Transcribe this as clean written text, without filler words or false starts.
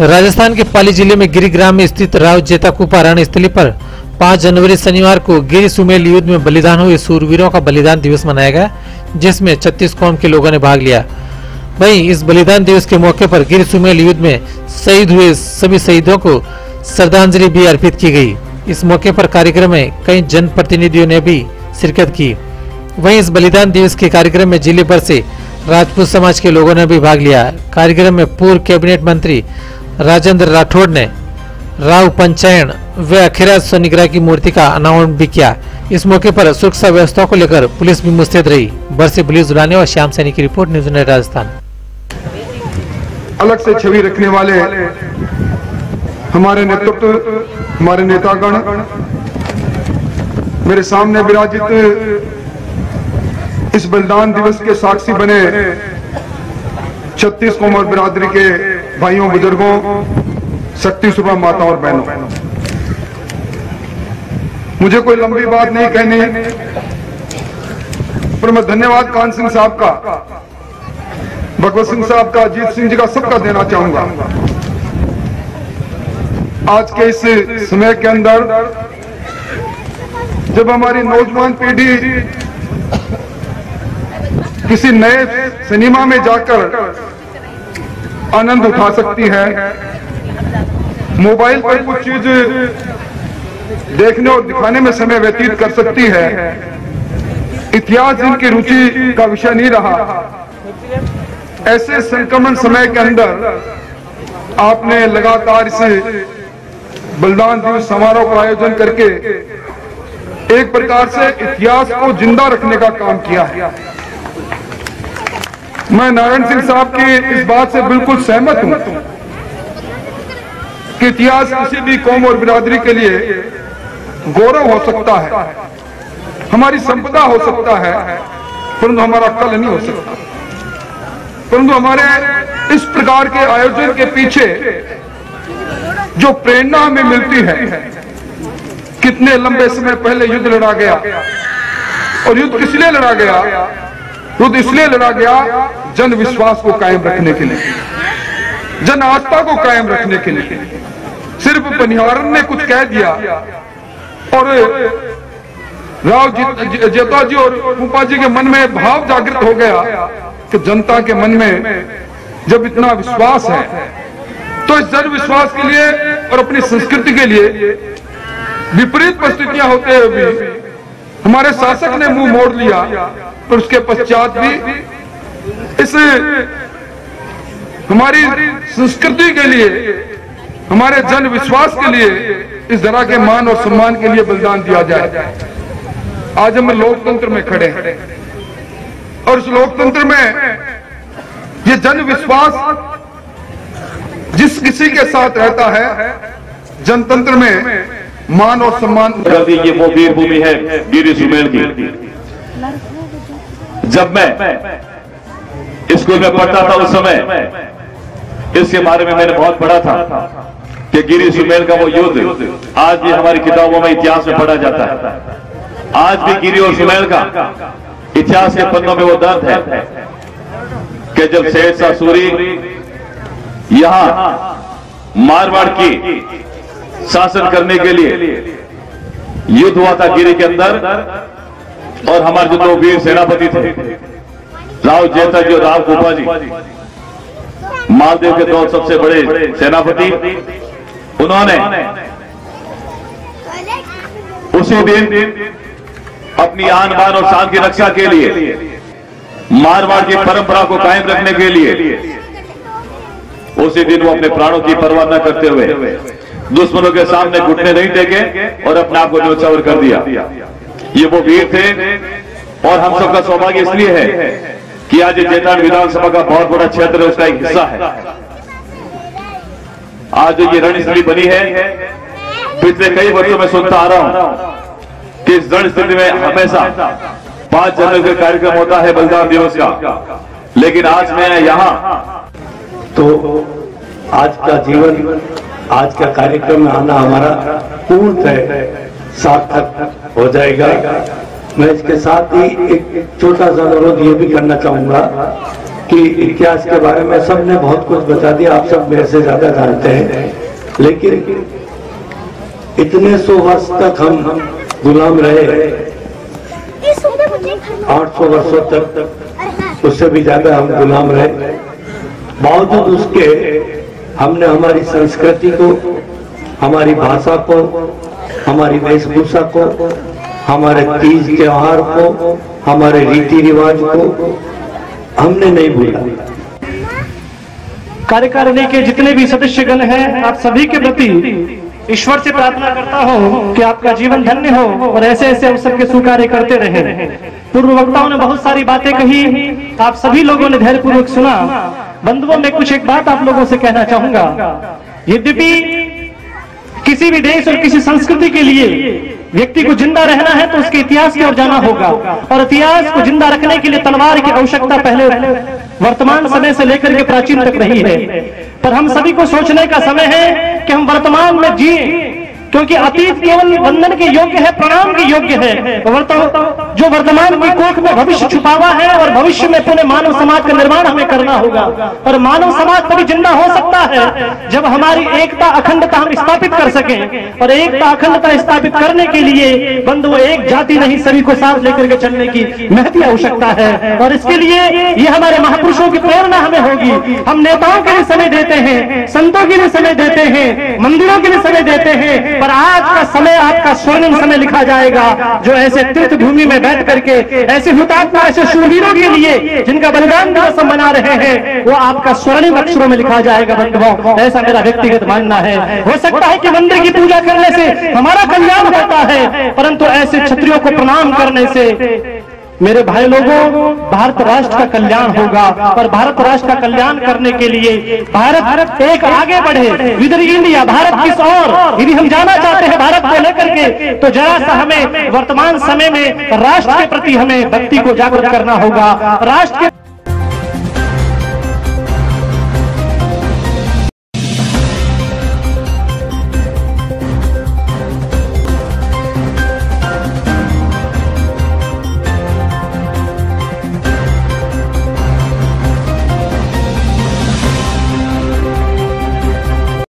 राजस्थान के पाली जिले में गिरिग्राम में स्थित राव जेता कुपा रणस्थली पर 5 जनवरी शनिवार को गिरि सुमेल युद्ध में बलिदान हुए सूरवीरों का बलिदान दिवस मनाया गया, जिसमें 36 कौम के लोगों ने भाग लिया। वहीं इस बलिदान दिवस के मौके पर गिरि सुमेल युद्ध में शहीद हुए सभी शहीदों को श्रद्धांजलि भी अर्पित की गई। इस मौके पर कार्यक्रम में कई जनप्रतिनिधियों ने भी शिरकत की। वहीं इस बलिदान दिवस के कार्यक्रम में जिले भर से राजपूत समाज के लोगों ने भी भाग लिया। कार्यक्रम में पूर्व कैबिनेट मंत्री राजेंद्र राठौड़ ने राव पंचायन व अखिराज स्वनिग्रह की मूर्ति का अनावरण भी किया। इस मौके पर सुरक्षा व्यवस्था को लेकर पुलिस भी मुस्तैद रही। बरसे पुलिस जुलाने और श्याम सैनी की रिपोर्ट, न्यूज़ नेट राजस्थान। अलग से छवि रखने वाले हमारे नेतृत्व, हमारे नेतागण, मेरे सामने विराजित इस बलिदान दिवस के साक्षी बने 36 कौम और बिरादरी के भाइयों, बुजुर्गों, शक्ति सुबह माता और बहनों, मुझे कोई लंबी बात नहीं कहनी, पर मैं धन्यवाद कान सिंह साहब का, भगवत सिंह साहब का, अजीत सिंह जी का, सबका देना चाहूंगा। आज के इस समय के अंदर जब हमारी नौजवान पीढ़ी किसी नए सिनेमा में जाकर आनंद उठा सकती है, मोबाइल पर कुछ चीज देखने और दिखाने में समय व्यतीत कर सकती है, इतिहास इनकी रुचि का विषय नहीं रहा। ऐसे संक्रमण समय के अंदर आपने लगातार इस बलिदान दिवस समारोह का आयोजन करके एक प्रकार से इतिहास को जिंदा रखने का काम किया है। मैं नारायण सिंह साहब की इस बात से बिल्कुल सहमत हूं कि इतिहास किसी भी कौम और बिरादरी के लिए गौरव हो सकता है, हमारी संपदा हो सकता है, परंतु हमारा कल नहीं हो सकता। परंतु हमारे इस प्रकार के आयोजन के पीछे जो प्रेरणा हमें मिलती है, कितने लंबे समय पहले युद्ध लड़ा गया, और युद्ध किस लिए लड़ा गया? युद्ध इसलिए लड़ा गया जन विश्वास को कायम रखने के लिए, जन आस्था को कायम रखने के लिए। सिर्फ बनिहारन ने कुछ कह दिया और राव जेता जी और कुपा जी के मन में भाव जागृत हो गया कि जनता के मन में जब इतना विश्वास है तो इस जन विश्वास के लिए और अपनी संस्कृति के लिए विपरीत परिस्थितियां होते हुए भी हमारे शासक ने मुंह मोड़ लिया, पर उसके पश्चात भी इस हमारी संस्कृति के लिए, हमारे जन विश्वास के लिए, इस तरह के मान और सम्मान के लिए बलिदान दिया जाए। आज हम लोकतंत्र में खड़े हैं और इस लोकतंत्र में ये जन विश्वास जिस किसी के साथ रहता है, जनतंत्र में मान और सम्मान। ये वो वीर भूमि है गिरि सुमेल की। जब मैं स्कूल में पढ़ता था उस समय इसके बारे में मैंने बहुत पढ़ा था कि गिरि सुमेल का वो युद्ध आज भी हमारी किताबों में, इतिहास में पढ़ा जाता है। आज भी गिरि और सुमेल का इतिहास के पन्नों में वो दर्द है कि जब शेर शाह सूरी यहां मारवाड़ की शासन करने के लिए युद्ध हुआ था गिरि के अंदर, और हमारे जो दो वीर सेनापति थे, राव जेता जी और राव कुपा जी, मालदेव के दो सबसे बड़े सेनापति, उन्होंने उसी दिन अपनी आन बान और शान की रक्षा के लिए, मारवाड़ की परंपरा को कायम रखने के लिए, उसी दिन वो अपने प्राणों की परवाह न करते हुए दुश्मनों के सामने घुटने नहीं टेके और अपने आप को न्योछावर कर दिया। ये वो वीर थे, और हम सबका सौभाग्य इसलिए है कि आज जेठान विधानसभा का बहुत बड़ा क्षेत्र है, उसका एक हिस्सा है। आज जो ये रणस्थली बनी है, पिछले कई वर्षों में सुनता आ रहा हूं कि इस रणस्थली में हमेशा 5 जनवरी का कार्यक्रम होता है बलिदान दिवस का, लेकिन आज मैं यहां तो आज का जीवन, आज का कार्यक्रम में आना हमारा पूर्णतः सार्थक हो जाएगा। मैं इसके साथ ही एक छोटा सा अनुरोध ये भी करना चाहूंगा कि इतिहास के बारे में सबने बहुत कुछ बता दिया, आप सब मेरे से ज्यादा जानते हैं, लेकिन इतने 100 वर्ष तक हम गुलाम रहे, 800 वर्षों तक, उससे भी ज्यादा हम गुलाम रहे। बावजूद उसके हमने हमारी संस्कृति को, हमारी भाषा को, हमारी वेशभूषा को, हमारे तीज त्योहार को, हमारे रीति रिवाज को हमने नहीं भूला। कार्यकारिणी के जितने भी सदस्यगण हैं, आप सभी के प्रति ईश्वर से प्रार्थना करता हूं कि आपका जीवन धन्य हो और ऐसे ऐसे अवसर के सुकार्य करते रहें। पूर्व वक्ताओं ने बहुत सारी बातें कही, आप सभी लोगों ने धैर्यपूर्वक सुना। बंधुओं, मैं कुछ एक बात आप लोगों से कहना चाहूंगा। यद्यपि किसी भी देश और किसी संस्कृति के लिए व्यक्ति को जिंदा रहना है तो उसके इतिहास की ओर जाना होगा, और इतिहास को जिंदा रखने के लिए तलवार की आवश्यकता पहले वर्तमान समय से लेकर के प्राचीन तक रही है। पर हम सभी को सोचने का समय है कि हम वर्तमान में जिए, क्योंकि अतीत केवल वंदन के योग्य है, प्रणाम के योग्य है। जो वर्तमान की कोख में भविष्य छुपा हुआ है, और भविष्य में पुनः मानव समाज का निर्माण हमें करना होगा। और मानव समाज तभी जिंदा हो सकता है जब हमारी एकता अखंडता हम स्थापित कर सकें, और एकता अखंडता स्थापित करने के लिए बंधु एक जाति नहीं, सभी को साथ लेकर के चलने की महती आवश्यकता है। और इसके लिए ये हमारे महापुरुषों की प्रेरणा हमें होगी। हम नेताओं के लिए समय देते हैं, संतों के लिए समय देते हैं, मंदिरों के लिए समय देते हैं, पर आज का समय आपका स्वर्णिम समय लिखा जाएगा, जो ऐसे तीर्थ भूमि में बैठ करके ऐसे हुतात्मा, ऐसे शूरवीरों के लिए जिनका बलिदान दिवस हम मना रहे हैं, वो आपका स्वर्णिम अक्षरों में लिखा जाएगा बंधुओं। ऐसा मेरा व्यक्तिगत मानना है। हो सकता है कि मंदिर की पूजा करने से हमारा कल्याण होता है, परंतु ऐसे क्षत्रियों को प्रणाम करने से मेरे भाई लोगों, भारत राष्ट्र का कल्याण होगा। और भारत राष्ट्र का कल्याण करने के लिए भारत एक आगे बढ़े, विदर इंडिया, भारत किस ओर, यदि हम जाना चाहते हैं भारत को लेकर के, तो जरा सा हमें वर्तमान समय में राष्ट्र के प्रति हमें भक्ति को जागृत करना होगा। राष्ट्र के